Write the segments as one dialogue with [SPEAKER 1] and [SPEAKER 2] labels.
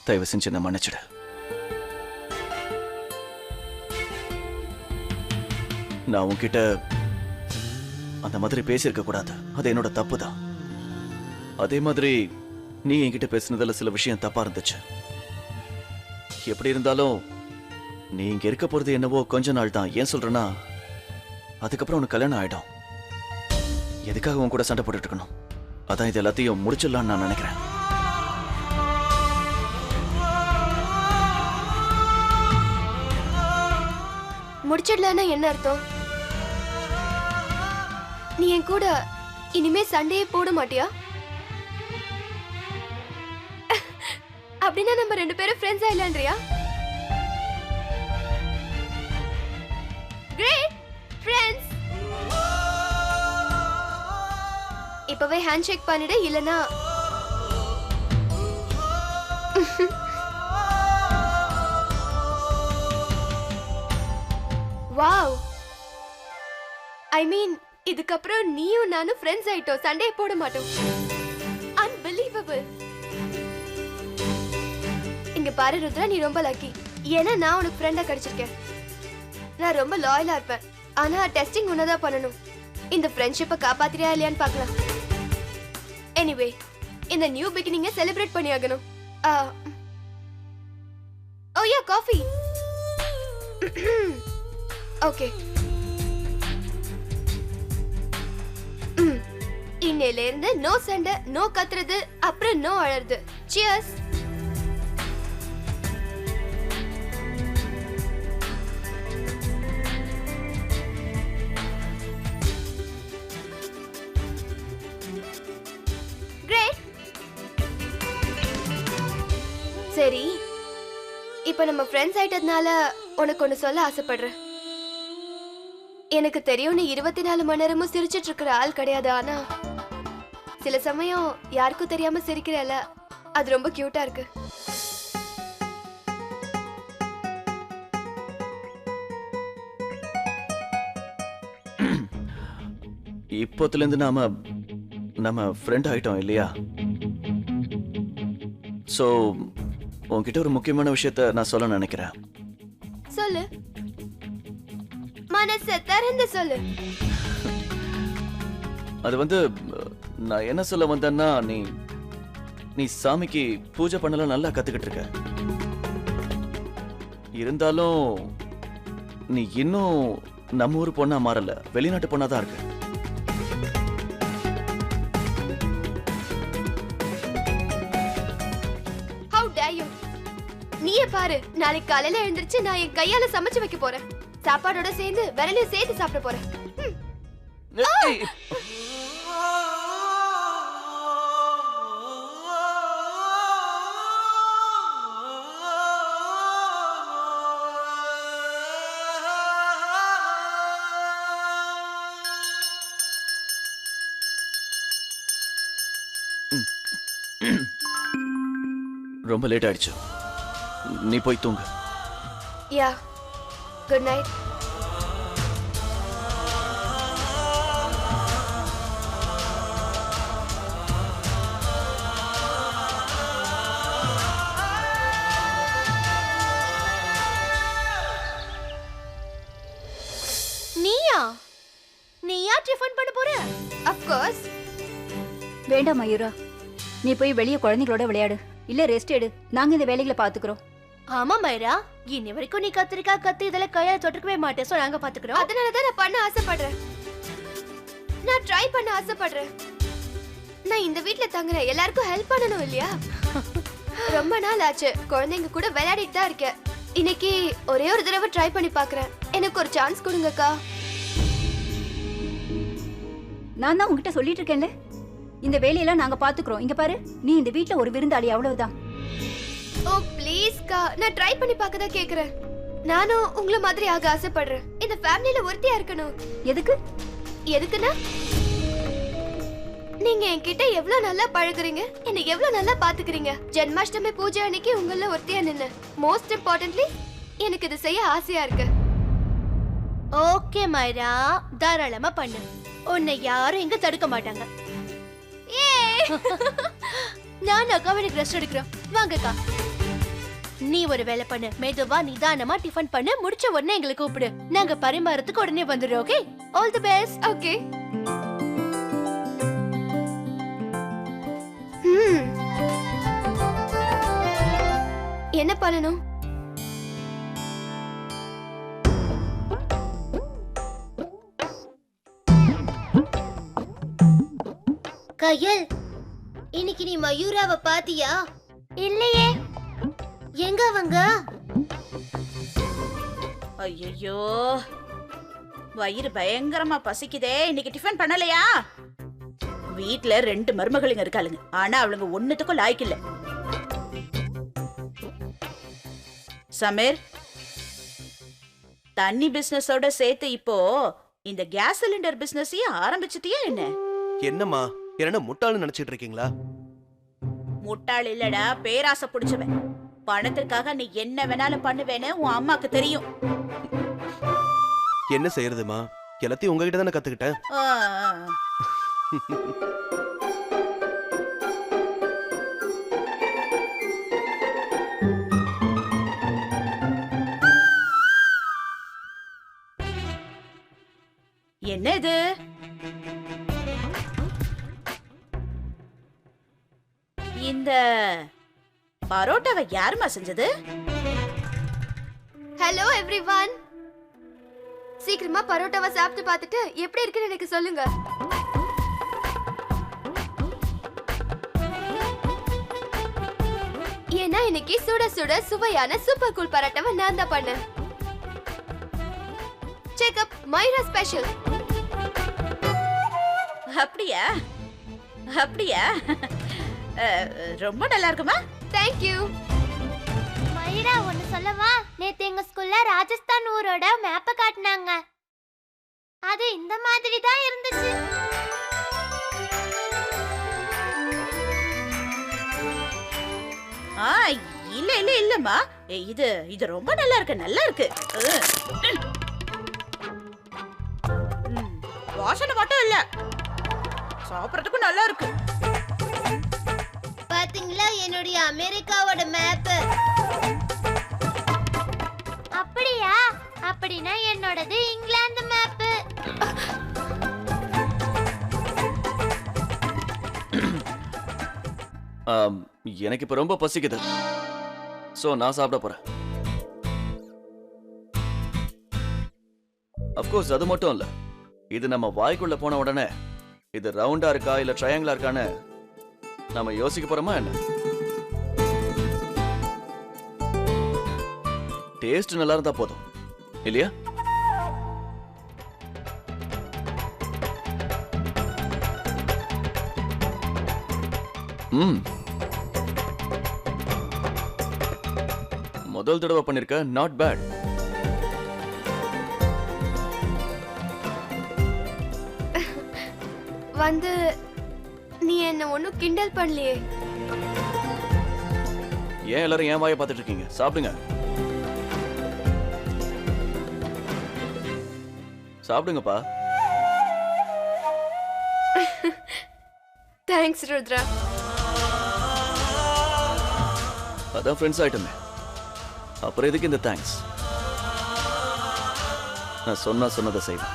[SPEAKER 1] தயவு செஞ்சு என்ன மன்னிச்சிடு. நான் உன்கிட்ட அந்த மாதிரி பேசியிருக்க கூடாது. அது என்னோட தப்பு தான். அதே மாதிரி நீ என்கிட்ட பேசினதுல சில விஷயம் தப்பா இருந்துச்சு. எப்படி இருந்தாலும் நீ இங்க இருக்க போறது என்னவோ கொஞ்ச நாள் தான். ஏன் சொல்றேன்னா, அதுக்கப்புறம் உனக்கு கல்யாணம் ஆயிடும். எதுக்காக உன் கூட சண்டை போட்டுட்டு இருக்கணும்? அதான் இது எல்லாத்தையும் முடிச்சிடலான்னு நான் நினைக்கிறேன்.
[SPEAKER 2] முடிச்சிடலான்னா என்ன அர்த்தம்? நீ என் கூட இனிமே சண்டையே போட மாட்டியா? அப்படின்னா நம்ம 2 பேரும் ஃப்ரெண்ட்ஸ் ஆயிடலான்றியா? Great friends. இப்பவே ஹேண்ட் ஷேக் பண்ணிடு, இல்லனா வாவ். ஐ மீன், இதுக்கப்புறம் நீயும் நானும் ஃப்ரெண்ட்ஸ் ஆயிட்டோம். சண்டையே போட மாட்டோம். அன்பிலீவபிள். இங்க பாரு ருத்ரா, நீ ரொம்ப லக்கி. ஏன்னா நான் உனக்கு ஃப்ரெண்டா கிடைச்சிருக்கேன். நான் ரொம்ப லாயலா இருப்பேன். ஆனா டெஸ்டிங் உன்னதான் பண்ணணும். இந்த ஃப்ரெண்ட்ஷிப்பை காப்பாத்திரியா இல்லையான்னு பார்க்கலாம். எனிவே, இந்த நியூ பிகினிங்க செலிப்ரேட் பண்ணி ஆகணும். ஓ யா, காஃபி. ஓகே. இன்னையில இருந்து நோ சண்டை, நோ கத்துறது, அப்புறம் நோ அழறது. சியர்ஸ். சரி, இப்ப நம்ம ஃப்ரெண்ட்ஸ் ஆயிட்டதுனால உனக்கு ஒண்ணு சொல்ல ஆசைப்படுறேன். எனக்கு தெரியும் நீ 24 மணி நேரமும் சிரிச்சிட்டு இருக்கிற ஆள் கிடையாது. ஆனா சில சமயம் யாருக்கும் தெரியாம சிரிக்கிறல, அது ரொம்ப கியூட்டா இருக்கு.
[SPEAKER 1] இப்போத்துல இருந்து நம்ம ஃப்ரெண்ட் ஆயிட்டோம் இல்லையா? சோ உன்கிட்ட ஒரு முக்கியமான விஷயத்த நான் சொல்ல நினைக்கிறேன்.
[SPEAKER 2] சொல்லு, மனச திறந்து சொல்லு.
[SPEAKER 1] அது வந்து, நான் என்ன சொல்ல வந்தேன்னா, நீ சாமிக்கு பூஜை பண்ணலாம் நல்லா கத்துக்கிட்டு இருக்க. இருந்தாலும் நீ இன்னும் நம்ம ஊர் பொண்ணா மாறல, வெளிநாட்டு பொண்ணா தான் இருக்கு.
[SPEAKER 2] நீயே பாரு, நாளைக்கு காலையில எழுந்திருச்சு நான் என் கையால சமைச்சு வைக்க போறேன். சாப்பாடோட சேர்ந்து விரலையும் சேர்த்து சாப்பிட போறேன்.
[SPEAKER 1] ரொம்ப லேட் ஆயிடுச்சு, நீ போய் தூங்கு.
[SPEAKER 2] Yeah, good night. நீயா டிஃபன் பண்ண போற? Of course.
[SPEAKER 3] வேண்டாம் மயூரா, நீ போய் வெளியே குழந்தைகளோட விளையாடு, இல்ல ரெஸ்ட் எடு. நாங்க இந்த வேலைகளை பாத்துக்கிறோம்.
[SPEAKER 2] ஆமா மைரா, இன்னி வரைக்கும் நீ கத்திரிக்காய் கத்தி இதெல்லாம் கையால தொட்டுக்கவே மாட்டேன். சோ நாங்க பாத்துக்கிறோம். அதனாலதான் நான் பண்ண ஆசைப்படுறேன். நான் ட்ரை பண்ண ஆசைப்படுறேன். நான் இந்த வீட்ல தங்குறேன், எல்லாருக்கும் ஹெல்ப் பண்ணணும் இல்லையா? ரொம்ப நாள் ஆச்சு, குழந்தைங்க கூட விளையாடிட்டு தான் இருக்கேன். இன்னைக்கு ஒரே ஒரு தடவை ட்ரை பண்ணி பாக்குறேன். எனக்கு ஒரு சான்ஸ் கொடுங்கக்கா.
[SPEAKER 3] நான் தான் உங்ககிட்ட சொல்லிட்டு இருக்கேன்ல, இந்த வேலையெல்லாம் நாங்க பாத்துக்கிறோம். இங்க பாரு, நீ இந்த வீட்ல ஒரு விருந்தாளி, அவ்வளவுதான்.
[SPEAKER 2] ஓ ப்ளீஸ் கா, நான் ட்ரை பண்ணி பார்க்க தான் கேக்குறேன். நானும் உங்கள மாதிரி ஆக ஆசைப்படுறேன். இந்த ஃபேமிலில ஒருத்தியா இருக்கணும்.
[SPEAKER 3] எதுக்கு?
[SPEAKER 2] எதுக்குன்னா, நீங்க என்கிட்ட எவ்வளவு நல்லா பழகுறீங்க, என்ன எவ்வளவு நல்லா பாத்துக்கிறீங்க. ஜென்மாஷ்டமி பூஜை அன்னைக்கு உங்கள ஒருத்தியா நின்னு, மோஸ்ட் இம்பார்ட்டன்ட்லி எனக்கு இது செய்ய ஆசையா இருக்கு. ஓகே மைரா, தாராளமா பண்ணு. உன்னை யாரும் எங்க தடுக்க மாட்டாங்க. நான் அக்கா எனக்கு ரெஸ்ட் எடுக்கிறேன். வாங்கக்கா. நீ ஒரு வேலை பண்ணு, மெதுவா நிதானமா டிஃபன் பண்ணு, முடிச்ச உடனே எங்களை கூப்பிடு, நாங்க பரிமாறத்துக்கு உடனே வந்துடுறோம். Okay, all the best. Okay. என்ன பண்ணணும்?
[SPEAKER 4] கயல், இன்னைக்கு நீ மயூராவை பாத்தியா?
[SPEAKER 2] இல்லையே.
[SPEAKER 4] எங்க அவங்க?
[SPEAKER 5] ஐயோ, வயிறு பயங்கரமா பசிக்குதே. இன்னைக்கு டிஃபன் பண்ணலையா? வீட்ல 2 மருமகளுங்க இருக்காளுங்க, ஆனா அவளுங்க ஒண்ணுத்துக்கும் லாய்க்கு இல்ல. சமீர், தண்ணி பிசினஸோட சேர்த்து இப்போ இந்த கேஸ் சிலிண்டர் பிசினஸையும் ஆரம்பிச்சிட்டியா என்ன?
[SPEAKER 6] என்னம்மா, என்ன முட்டாள்னு நினைச்சிட்டு இருக்கீங்களா?
[SPEAKER 5] முட்டாள் இல்லடா, பேராசை புடிச்சவன். பணத்திற்காக நீ என்ன வேணாலும் பண்ணுவேன்னு உன் அம்மாக்கு தெரியும்.
[SPEAKER 6] என்ன செய்யறதுமா, எல்லாத்தையும் உங்ககிட்ட தானே கத்துக்கிட்டேன்.
[SPEAKER 5] ஆ, என்ன இது? இந்த பரோட்டாவை யாருமா செஞ்சது?
[SPEAKER 2] ஹலோ எவ்ரிவன், சீக்கிரமா பரோட்டாவை சாப்பிட்டு பார்த்துட்டு எப்படி இருக்குன்னு எனக்கு சொல்லுங்க. ஏன்னா இன்னைக்கு சுட சுட சுவையான சூப்பர் கூல் பரோட்டாவை நான் தான் பண்ணேன். Checkup மைரா special.
[SPEAKER 5] அப்படியா? அப்படியா? ரொம்ப நல்லா இருக்குமா?
[SPEAKER 2] Thank you.
[SPEAKER 4] மயூரா, ஒன்னு சொல்லவா? நேத்து எங்க ஸ்கூல்ல ராஜஸ்தான் ஊரோட மேப்ப காட்டினாங்க. அது இந்த மாதிரி தான் இருந்துச்சு.
[SPEAKER 5] ஆ, இல்ல இல்ல இல்லம்மா, இது இது ரொம்ப நல்லா இருக்கு, நல்லா இருக்கு. வாசனை மட்டும் இல்ல, சாப்பிடறதுக்கும் நல்லா இருக்கு.
[SPEAKER 4] பாத்தீங்களா என்னுடைய அமெரிக்காவோட மேப்? அப்படியா? அப்படினா என்னோடது இங்கிலாந்து மேப்.
[SPEAKER 1] எனக்கு இப்ப ரொம்ப பசிக்குது, சோ நான் சாப்பிட போறேன். அப்கோர்ஸ் அது மட்டும் இல்ல, இது நம்ம வாய்க்குள்ள போன உடனே இது ரவுண்டா இருக்கா இல்ல ட்ரையாங்கிளா இருக்கான்னு நம்ம யோசிக்க போறோமா என்ன? டேஸ்ட் நல்லா இருந்தா போதும் இல்லையா? முதல் தடவை பண்ணிருக்க, நாட் பேட்.
[SPEAKER 2] வந்து நீ என்ன ஒன்னும் கிண்டல் பண்ணலையே.
[SPEAKER 1] ஏன் எல்லாரும் ஏன் வாயை பார்த்துட்டு இருக்கீங்க? சாப்பிடுங்க, சாப்பிடுங்கப்பா.
[SPEAKER 2] தேங்க்ஸ் ருத்ரா.
[SPEAKER 1] அதான் ஃப்ரெண்ட்ஸ் ஆயிட்டமே, அப்புறம் எதுக்கு இந்த தேங்க்ஸ்? நான் சொன்னதை செய்வேன்.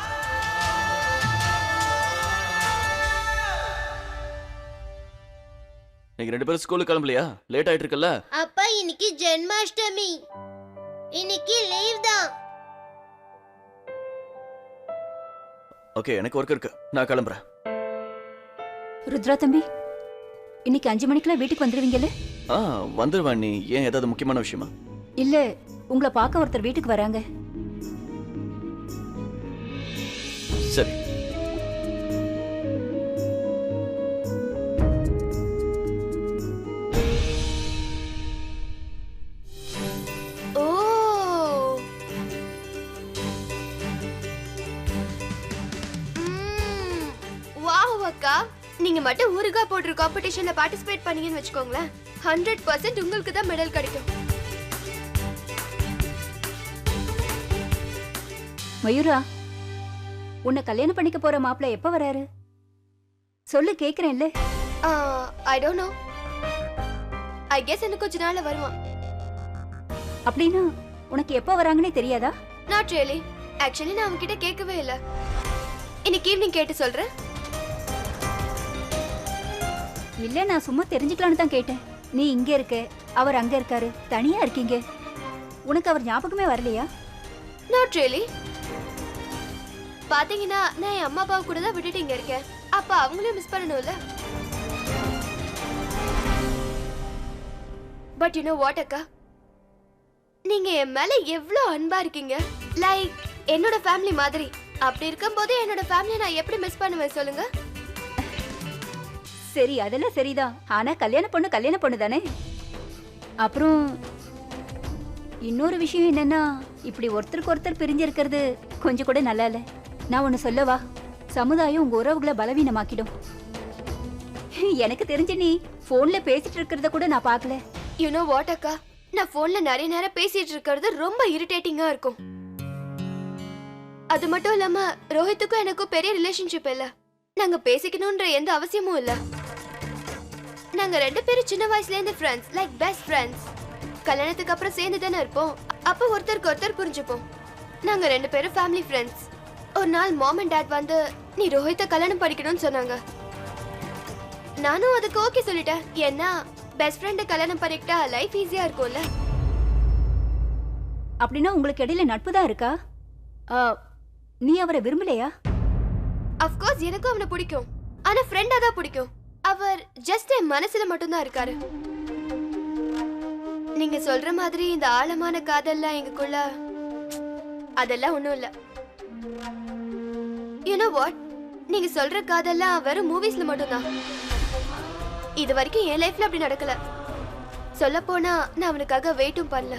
[SPEAKER 1] நீங்க 2 பேரும் ஸ்கூலுக்கு கிளம்பலையா? லேட் ஆயிட்டு இருக்குல்ல?
[SPEAKER 4] அப்பா, இன்னைக்கு ஜென்மாஷ்டமி, இன்னைக்கு லீவ் தான்.
[SPEAKER 1] ஓகே, எனக்கு ஒர்க் இருக்கு, நான் கிளம்புறேன்.
[SPEAKER 3] ருத்ரா தம்பி, இன்னைக்கு 5 மணிக்கெல்லாம் வீட்டுக்கு வந்துடுவீங்கல்ல?
[SPEAKER 1] வந்துருவேன். நீ ஏன், ஏதாவது முக்கியமான விஷயமா?
[SPEAKER 3] இல்ல, உங்களை பார்க்க ஒருத்தர் வீட்டுக்கு வராங்க.
[SPEAKER 1] சரி.
[SPEAKER 2] ஓ, வாவ் அக்கா, நீங்க மட்டும் ஊறுகாய் போடுற காம்படிஷன்ல பார்ட்டிசிபேட் பண்ணீங்கன்னு வச்சுக்கோங்களேன், 100% உங்களுக்கு தான் மெடல் கிடைக்கும்.
[SPEAKER 3] மயூரா, உன்னை கல்யாணம் பண்ணிக்க போற மாப்பிள்ள எப்ப வராரு? சொல்லு, கேக்குறேன்ல.
[SPEAKER 2] I don't know, I guess இன்னும் கொஞ்ச நாள்ல வருவான்.
[SPEAKER 3] அப்படின்னா உனக்கு எப்போ வராங்கன்னே தெரியாதா?
[SPEAKER 2] Not really. ஆக்சுவலி நான் அவங்க கிட்ட கேட்கவே இல்ல. இன்னைக்கு ஈவினிங் கேட்டு சொல்றேன்.
[SPEAKER 3] இல்ல, நான் சும்மா தெரிஞ்சுக்கலான்னு தான் கேட்டேன். நீ இங்க இருக்க, அவர் அங்க இருக்காரு, தனியா இருக்கீங்க. உனக்கு அவர் ஞாபகமே வரலையா?
[SPEAKER 2] Not really. பாத்தீங்கன்னா நான் என் அம்மா அப்பாவை கூட தான் விட்டுட்டு இங்க இருக்கேன். அப்ப அவங்களையும் மிஸ் பண்ணணும்ல. பட் யூ நோ வாட் அக்கா, நீங்க என் மேல எவ்வளவு அன்பா இருக்கீங்க. லைக் என்னோட ஃபேமிலி மாதிரி. அப்படி இருக்கும்போது என்னோட ஃபேமிலியை நான் எப்படி மிஸ் பண்ணுவேன் சொல்லுங்க?
[SPEAKER 3] சரி, அதெல்லாம் சரிதான். ஆனா கல்யாண பொண்ணு தானே. அப்புறம் இன்னொரு விஷயம் என்னன்னா, இப்படி ஒருத்தருக்கு ஒருத்தர் பிரிஞ்சு இருக்கிறது கொஞ்சம் கூட நல்லா இல்ல. நான் ஒண்ணு சொல்லவா? சமுதாயம் உங்க உறவுகளை பலவீனமாக்கிடும். எனக்கு தெரிஞ்சு நீ போன்ல பேசிட்டு இருக்கிறத கூட நான் பார்க்கல.
[SPEAKER 2] யூ நோ வாட் அக்கா, நான் போன்ல நிறைய நேரம் பேசிட்டு இருக்கிறது ரொம்ப இரிட்டேட்டிங்கா இருக்கும். அது மட்டும் இல்லாம ரோஹித்துக்கும் எனக்கும் பெரிய ரிலேஷன்ஷிப் இல்ல. நாங்க பேசிக்கணும்ன்ற எந்த அவசியமும் இல்ல. நாங்க 2 பேரும் சின்ன வயசுல இருந்து ஃப்ரெண்ட்ஸ், லைக் பெஸ்ட் ஃப்ரெண்ட்ஸ். கல்யாணத்துக்கு அப்புறம் சேர்ந்து தானே இருப்போம். அப்ப ஒருத்தருக்கு ஒருத்தர் புரிஞ்சுப்போம். நாங்க 2 பேரும் ஃபேமிலி ஃப்ரெண்ட்ஸ். ஒரு நாள் மாம் அண்ட் டாட் வந்து நீ ரோஹித்தை கல்யாணம் படிக்கணும்னு சொன்னாங்க. நானும் அதுக்கு ஓகே சொல்லிட்டேன். ஏன்னா பெஸ்ட் ஃப்ரெண்ட கல்யாணம் பண்ணிக்கிட்டா லைஃப் ஈஸியா இருக்கும்ல.
[SPEAKER 3] அப்படின்னா உங்களுக்கு இடையில நட்பு தான் இருக்கா? நீ அவரை விரும்பலையா?
[SPEAKER 2] ஆஃப் கோர்ஸ் எனக்கும் அவனை பிடிக்கும். ஆனா ஃப்ரெண்டா தான் பிடிக்கும். அவர் ஜஸ்ட் என் மனசுல மட்டும் தான் இருக்காரு. நீங்க சொல்ற மாதிரி இந்த ஆழமான காதல்லாம் எங்களுக்குள்ள அதெல்லாம் ஒண்ணும் இல்ல. யூ நோ வாட், நீங்க சொல்ற காதல்லாம் வெறும் மூவிஸ்ல மட்டும் தான். இது வரைக்கும் என் லைஃப்ல அப்படி நடக்கல. சொல்ல போனா நான் அவனுக்காக வெயிட்டும் பண்ணல.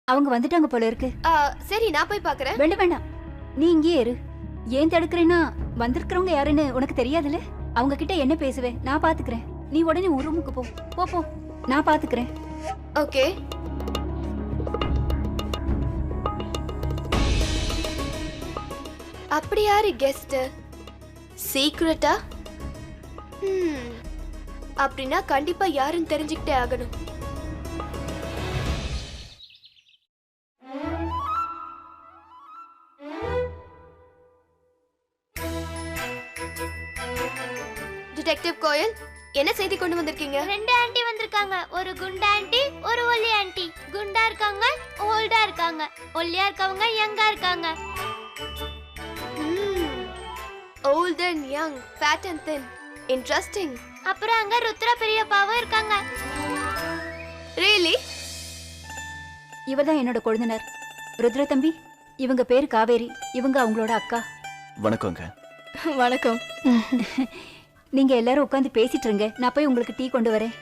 [SPEAKER 3] அவங்க வந்துட்டாங்க போல இருக்கு.
[SPEAKER 2] சரி, நான் போய் பாக்குறேன்.
[SPEAKER 3] வேண்டாம், நீ இங்கேயே இரு. ஏன் தடுக்கிறேன்னா, வந்திருக்கிறவங்க யாருன்னு உனக்கு தெரியாதுல்ல. அவங்க கிட்ட என்ன பேசுவேன், நான் பாத்துக்கிறேன். நீ உடனே உன் ரூமுக்கு போ. போ போ, நான் பாத்துக்கிறேன்.
[SPEAKER 2] ஓகே. அப்படி யாரு கெஸ்ட்? சீக்ரெட்டா? அப்படின்னா கண்டிப்பா யாருன்னு தெரிஞ்சுக்கிட்டே ஆகணும். டிடெக்டிவ் கோயல், என்ன செய்தி கொண்டு வந்திருக்கீங்க?
[SPEAKER 4] 2 ஆன்ட்டி வந்திருக்காங்க. ஒரு குண்டா ஆன்ட்டி, ஒரு ஒல்லி ஆன்ட்டி. குண்டா இருக்காங்க, ஓல்டா இருக்காங்க. ஒல்லியா இருக்கவங்க யங்கா இருக்காங்க.
[SPEAKER 2] Old and young, fat and thin. Interesting.
[SPEAKER 4] அப்புறம் அங்க ருத்ரா பெரியப்பாவும் இருக்காங்க.
[SPEAKER 2] Really?
[SPEAKER 3] இவதான் என்னோட கொழுந்தனார் ருத்ர தம்பி. இவங்க பேரு காவேரி. இவங்க அவங்களோட அக்கா.
[SPEAKER 1] வணக்கங்க.
[SPEAKER 2] வணக்கம்.
[SPEAKER 3] நீங்க எல்லாரும் உட்காந்து பேசிட்டு இருங்க, நான் போய் உங்களுக்கு டீ கொண்டு வரேன்.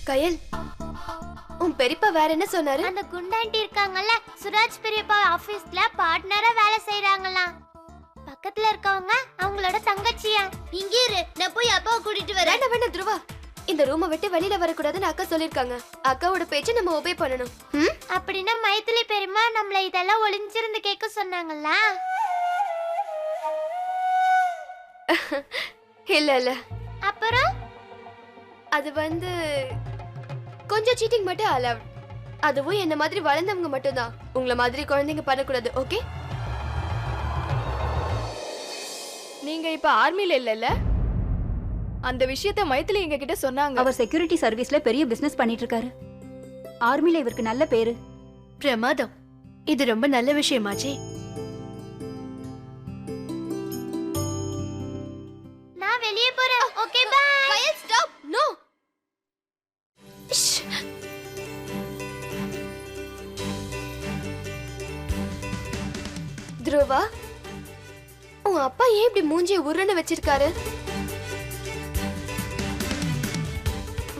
[SPEAKER 2] கயல், உன் பெரியப்பா வேற என்ன சொன்னாரு?
[SPEAKER 4] அந்த குண்டாண்டி இருக்காங்கல்ல, சுராஜ் பெரியப்பா ஆபீஸ்ல பார்ட்னரா வேலை செய்றாங்களாம். பக்கத்துல இருக்கவங்க அவங்களோட தங்கச்சியா. இங்க இரு, நான் போய் அப்பாவை கூட்டிட்டு வரேன்.
[SPEAKER 2] வேண்டாம் துருவா, இந்த ரூமை விட்டு வெளியில வரக்கூடாதுன்னு அக்கா சொல்லிருக்காங்க. அக்காவோட பேச்சை நம்ம ஒபே பண்ணணும்.
[SPEAKER 4] அப்படின்னா மைதிலி பெரியம்மா நம்மள இதெல்லாம் ஒளிஞ்சிருந்து கேட்க சொன்னாங்களா?
[SPEAKER 2] இல்ல இல்ல.
[SPEAKER 4] அப்புறம்
[SPEAKER 2] அது கொஞ்சம் சீட்டிங் மட்டும் அலவுட். அதுவும் என்ன மாதிரி வளர்ந்தவங்க மட்டும் தான். உங்களை மாதிரி குழந்தைங்க பண்ணக்கூடாது. ஓகே?
[SPEAKER 7] நீங்க இப்ப ஆர்மில இல்லல்ல? அந்த விஷயத்தை மைதிலி எங்க கிட்ட சொன்னாங்க.
[SPEAKER 3] அவர் செக்யூரிட்டி சர்வீஸ்ல பெரிய பிசினஸ் பண்ணிட்டு இருக்காரு. ஆர்மில இவருக்கு நல்ல பேரு.
[SPEAKER 2] பிரமாதம். இது ரொம்ப நல்ல விஷயமாச்சே.
[SPEAKER 4] நான் வெளியே போற
[SPEAKER 2] துருவா, உன் அப்பா ஏன் இப்படி மூஞ்சிய உருன்னு வச்சிருக்காரு?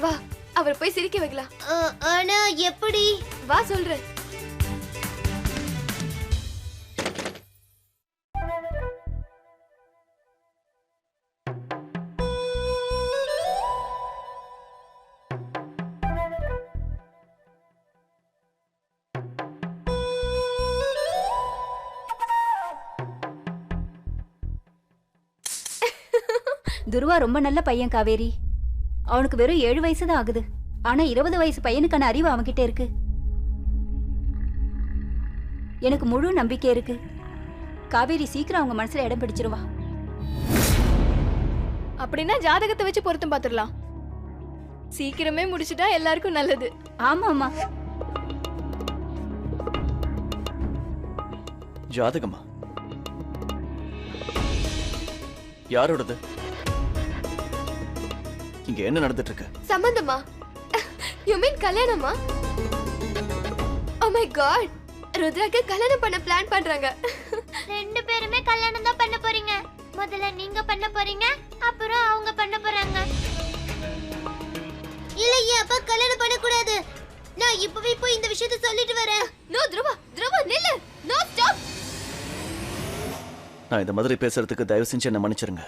[SPEAKER 2] வா, அவர் போய் சிரிக்க வைக்கலாம்.
[SPEAKER 4] ஆனா எப்படி?
[SPEAKER 2] வா சொல்றேன்.
[SPEAKER 3] துருவா ரொம்ப நல்ல பையன் காவேரி. அவனுக்கு வெறும் 7 வயசு தான் ஆகுது. ஆனா 20 வயசு பையனுக்கான அறிவு அவன்கிட்ட இருக்கு. எனக்கு முழு நம்பிக்கை இருக்கு. காவேரி சீக்கிரம் அவங்க மனசுல இடம் பிடிச்சிருவா.
[SPEAKER 7] அப்படின்னா ஜாதகத்தை வச்சு பொருத்தம் பார்த்துடலாம். சீக்கிரமே முடிச்சிட்டா எல்லாருக்கும் நல்லது.
[SPEAKER 3] ஆமாமா.
[SPEAKER 1] ஜாதகமா? யாரோடது? இங்க என்ன நடந்துட்டு இருக்கு?
[SPEAKER 2] சம்பந்தமா? யூ மீன் கல்யாணமா? ஓ மை காட், ருத்ராக்கு கல்யாணம் பண்ண பிளான் பண்றாங்க.
[SPEAKER 4] 2 பேருமே கல்யாணம் தான் பண்ண போறீங்க. முதல்ல நீங்க பண்ண போறீங்க, அப்புறம் அவங்க பண்ண போறாங்க. இல்ல, என் அப்பா கல்யாணம் பண்ண கூடாது. நான் இப்பவே போய் இந்த விஷயத்தை சொல்லிட்டு வரேன்.
[SPEAKER 2] நோ துருவா, துருவா நில்லு. No stop.
[SPEAKER 1] நான் இந்த மாதிரி பேசுறதுக்கு தயவு செஞ்சு என்ன மன்னிச்சிருங்க.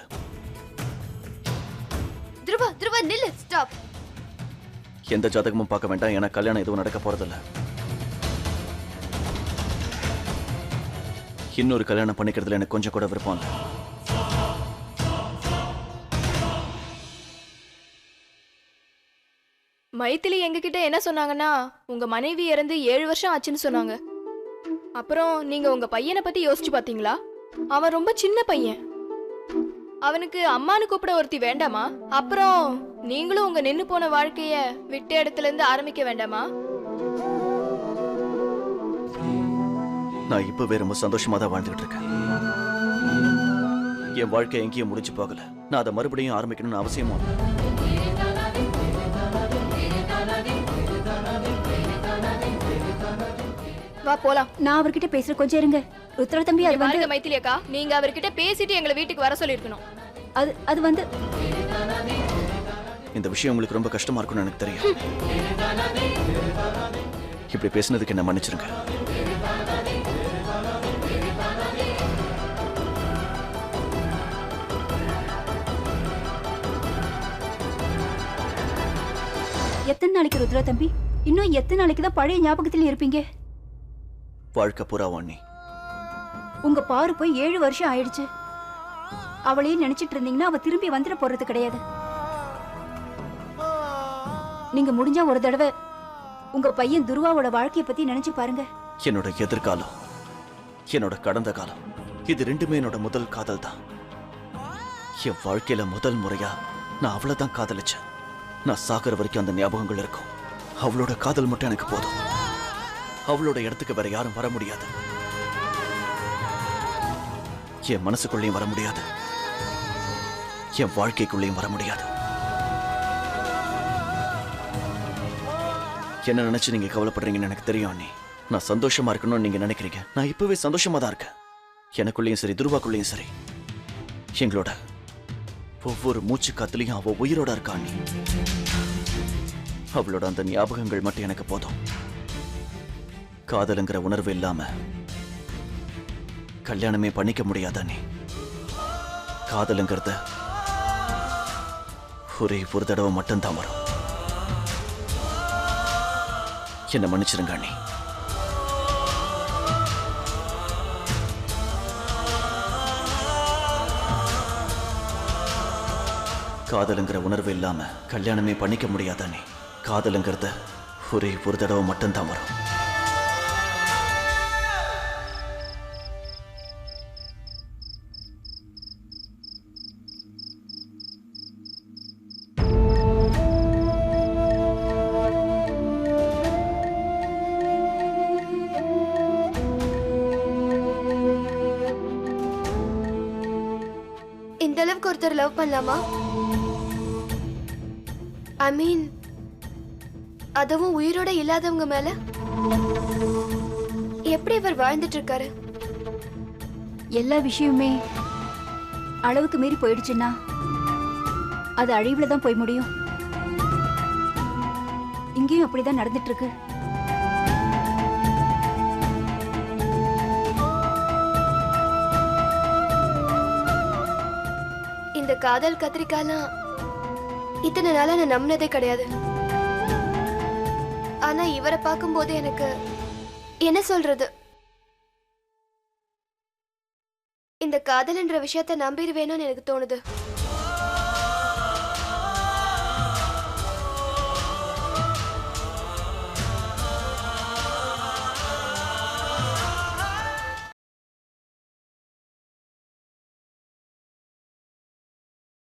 [SPEAKER 2] துருவா, துருவா நில்லு. ஸ்டாப்.
[SPEAKER 1] எந்த ஜாதகமும் பார்க்க வேண்டாம். ஏன்னா கல்யாணம் எதுவும் நடக்க போறதில்ல. இன்னொரு கல்யாணம் பண்ணிக்கிறதுல எனக்கு கொஞ்சம் கூட விருப்பம் இல்லை.
[SPEAKER 7] மைத்திலி எங்ககிட்ட என்ன சொன்னாங்கன்னா, உங்க மனைவி இறந்து 7 வருஷம் ஆச்சுன்னு சொன்னாங்க. அப்புறம் நீங்க உங்க பையனை பத்தி யோசிச்சு பாத்தீங்களா? அவன் ரொம்ப சின்ன பையன். அவனுக்கு அம்மானு கூப்பிட ஒருத்தி வேண்டாமா? அப்புறம் நீங்களும் உங்க நின்னு போன வாழ்க்கைய விட்ட இடத்துல இருந்து ஆரம்பிக்க வேண்டாமா?
[SPEAKER 1] நான் இப்பவே ரொம்ப சந்தோஷமா தான் வாழ்ந்துகிட்டு இருக்கேன். என் வாழ்க்கை எங்கேயும் முடிஞ்சு போகல. நான் அதை மறுபடியும் ஆரம்பிக்கணும்னு அவசியமா இல்லை.
[SPEAKER 7] வா போலாம்.
[SPEAKER 3] நான் அவர்கிட்ட பேசுற கொஞ்சம் இருங்க. ருத்ரா தம்பி, அது வந்து
[SPEAKER 7] பாருங்க மைத்திலி அக்கா, நீங்க அவர்கிட்ட பேசிட்டு எங்களை வீட்டுக்கு வர சொல்லிருக்கணும்.
[SPEAKER 3] அது வந்து
[SPEAKER 1] இந்த விஷயம் உங்களுக்கு ரொம்ப கஷ்டமா இருக்கும்னு எனக்கு தெரியும். இப்படி பேசினதுக்கு என்ன மன்னிச்சிருங்க.
[SPEAKER 3] எத்தனை நாளைக்கு ருத்ரா தம்பி? இன்னும் எத்தனை நாளைக்கு தான் பழைய ஞாபகத்துல இருப்பீங்க?
[SPEAKER 1] வாழ்க்கை புறா வாணி.
[SPEAKER 3] உங்க பாரு போய் 7 வருஷம் ஆயிடுச்சு. அவளையே நினைச்சிட்டு இருந்தீங்கன்னா அவ திரும்பி வந்துட போறது கிடையாது. நீங்க முடிஞ்சா ஒரு தடவை உங்க பையன் துருவாவோட வாழ்க்கைய பத்தி நினைச்சு பாருங்க.
[SPEAKER 1] என்னோட எதிர்காலம், என்னோட கடந்த காலம், இது ரெண்டுமே என்னோட முதல் காதல் தான். என் வாழ்க்கையில முதல் முறையா நான் அவளை தான் காதலிச்சேன். நான் சாகிற வரைக்கும் அந்த ஞாபகங்கள் இருக்கும். அவளோட காதல் மட்டும் எனக்கு போதும். அவளோட இடத்துக்கு வேற யாரும் வர முடியாது. என் மனசுக்குள்ளேயும் வர முடியாது, என் வாழ்க்கைக்குள்ளேயும் வர முடியாது. என்ன நினைச்சு நீங்க கவலைப்படுறீங்கன்னு எனக்கு தெரியும் அண்ணி. நான் சந்தோஷமா இருக்கணும்னு நீங்க நினைக்கிறீங்க. நான் இப்பவே சந்தோஷமா தான் இருக்கேன். எனக்குள்ளேயும் சரி, துருவாக்குள்ளேயும் சரி, எங்களோட ஒவ்வொரு மூச்சு காத்துலயும் அவ உயிரோட இருக்கா அண்ணி. அவளோட அந்த ஞாபகங்கள் மட்டும் எனக்கு போதும். காதலுங்கிற உணர்வு இல்லாம கல்யாணமே பண்ணிக்க முடியாத அண்ணி. காதலுங்கிறது ஒரே ஒரு தடவை மட்டும்தான் வரும். என்ன மன்னிச்சிருங்க அண்ணி. காதலுங்கிற உணர்வு இல்லாம கல்யாணமே பண்ணிக்க முடியாத அண்ணி. காதலுங்கிறது ஒரே ஒரு தடவை மட்டும்தான் வரும்.
[SPEAKER 2] இந்த அளவுக்கு ஒருத்தர் லவ் பண்ணலாமா? ஐ மீன், அதுவும் உயிரோட இல்லாதவங்க மேல எப்படி இவர் வாழ்ந்துட்டு இருக்காரு?
[SPEAKER 3] எல்லா விஷயமுமே அளவுக்கு மீறி போயிடுச்சுன்னா அது அழிவுல தான் போய் முடியும். இங்கேயும் அப்படிதான் நடந்துட்டு இருக்கு.
[SPEAKER 2] இந்த காதல் கத்திரிக்காலாம் இத்தனை நாளா நான் நம்பினதே கிடையாது. ஆனா இவரை பார்க்கும்போது எனக்கு என்ன சொல்றது, இந்த காதல்ன்ற விஷயத்த நம்பிடுவேணும்னு எனக்கு தோணுது.